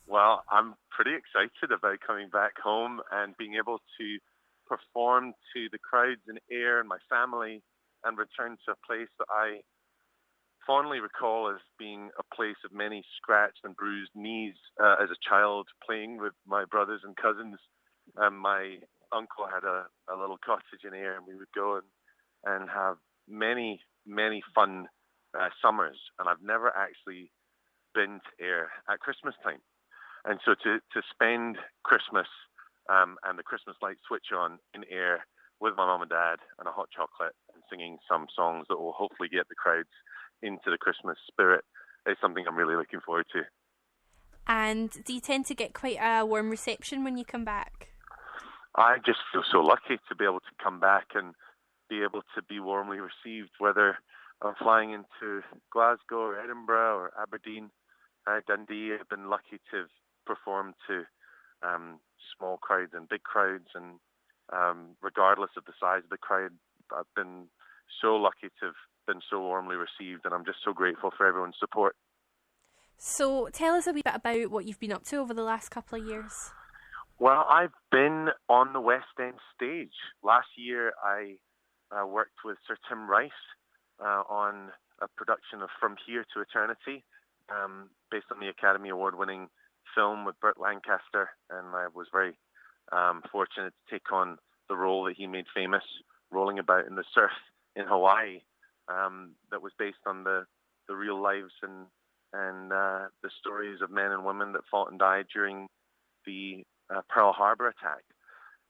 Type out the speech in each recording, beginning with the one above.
Well, I'm pretty excited about coming back home and being able to perform to the crowds in Ayr and my family and return to a place that I fondly recall as being a place of many scratched and bruised knees as a child playing with my brothers and cousins. My uncle had a little cottage in Ayr and we would go and have many, many fun summers. And I've never actually been to Ayr at Christmas time. And so to spend Christmas and the Christmas lights switch on in Ayr with my mum and dad and a hot chocolate and singing some songs that will hopefully get the crowds into the Christmas spirit is something I'm really looking forward to. And do you tend to get quite a warm reception when you come back? I just feel so lucky to be able to come back and be able to be warmly received, whether I'm flying into Glasgow or Edinburgh or Aberdeen, Dundee. I've been lucky to have performed to small crowds and big crowds, and regardless of the size of the crowd, I've been so lucky to have been so warmly received, and I'm just so grateful for everyone's support. So tell us a wee bit about what you've been up to over the last couple of years. Well, I've been on the West End stage. Last year I worked with Sir Tim Rice on a production of From Here to Eternity, based on the Academy Award-winning film with Burt Lancaster, and I was very fortunate to take on the role that he made famous, rolling about in the surf in Hawaii, that was based on the real lives and the stories of men and women that fought and died during the Pearl Harbor attack.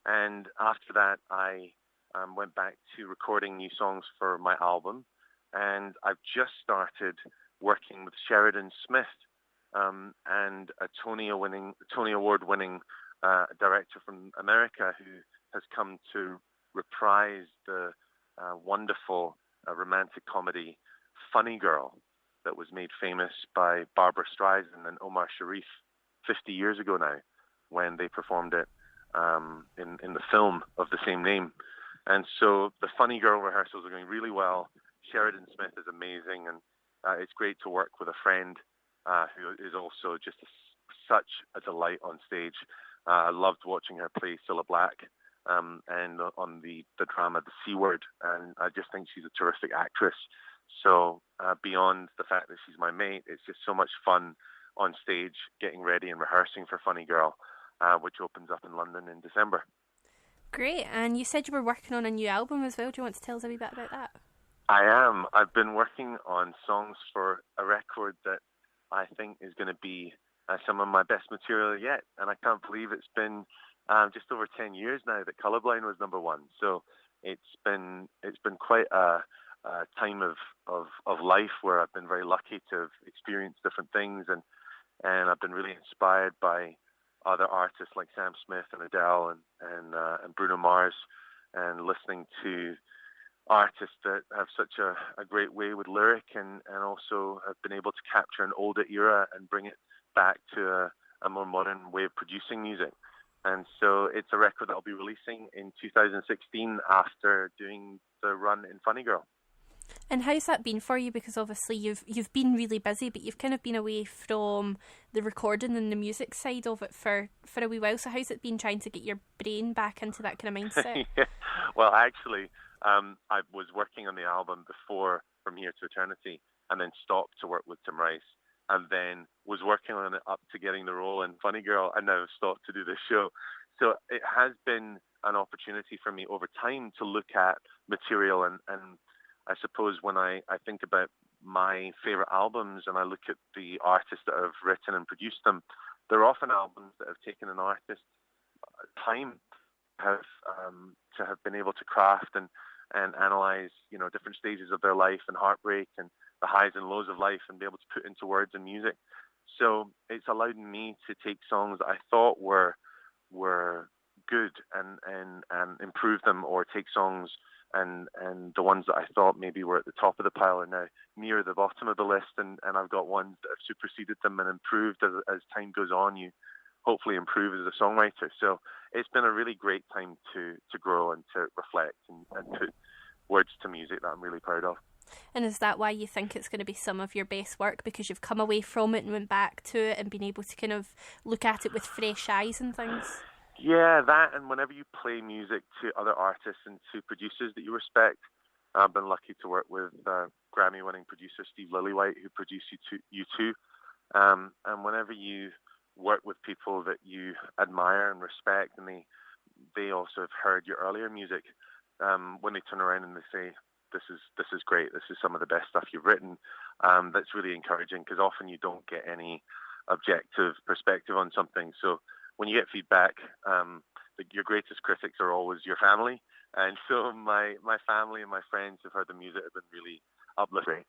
And after that, I went back to recording new songs for my album, and I've just started working with Sheridan Smith, and a Tony Award-winning director from America who has come to reprise the wonderful romantic comedy Funny Girl that was made famous by Barbra Streisand and Omar Sharif 50 years ago now, when they performed it in the film of the same name. And so the Funny Girl rehearsals are going really well. Sheridan Smith is amazing, and it's great to work with a friend who is also just such a delight on stage. I loved watching her play Cilla Black and on the drama The C Word, and I just think she's a terrific actress. So beyond the fact that she's my mate, it's just so much fun on stage getting ready and rehearsing for Funny Girl, which opens up in London in December. Great, and you said you were working on a new album as well. Do you want to tell us a wee bit about that? I am. I've been working on songs for a record that I think is going to be some of my best material yet, and I can't believe it's been just over 10 years now that Colorblind was number one. So it's been quite a time of life where I've been very lucky to have experienced different things, and I've been really inspired by other artists like Sam Smith and Adele and Bruno Mars, and listening to artists that have such a great way with lyric and also have been able to capture an older era and bring it back to a more modern way of producing music. And so it's a record that I'll be releasing in 2016 after doing the run in Funny Girl. And how's that been for you? Because obviously you've been really busy, but you've kind of been away from the recording and the music side of it for a wee while. So how's it been trying to get your brain back into that kind of mindset? Yeah. Well, actually, I was working on the album before From Here to Eternity, and then stopped to work with Tim Rice, and then was working on it up to getting the role in Funny Girl, and now stopped to do this show. So it has been an opportunity for me over time to look at material, and I suppose when I think about my favorite albums and I look at the artists that have written and produced them, they're often albums that have taken an artist time to have been able to craft and analyze, different stages of their life and heartbreak and the highs and lows of life, and be able to put into words and music. So it's allowed me to take songs that I thought were good and improve them, or take songs and the ones that I thought maybe were at the top of the pile are now near the bottom of the list, and I've got ones that have superseded them and improved as time goes on. You hopefully improve as a songwriter. So it's been a really great time to grow and to reflect and put words to music that I'm really proud of. And is that why you think it's going to be some of your best work, because you've come away from it and went back to it and been able to kind of look at it with fresh eyes and things? Yeah, that, and whenever you play music to other artists and to producers that you respect, I've been lucky to work with Grammy-winning producer Steve Lillywhite, who produced U2. And whenever you work with people that you admire and respect, and they also have heard your earlier music, when they turn around and they say, this is great, this is some of the best stuff you've written, that's really encouraging, because often you don't get any objective perspective on something. So when you get feedback, your greatest critics are always your family. And so my family and my friends who've heard the music have been really uplifting.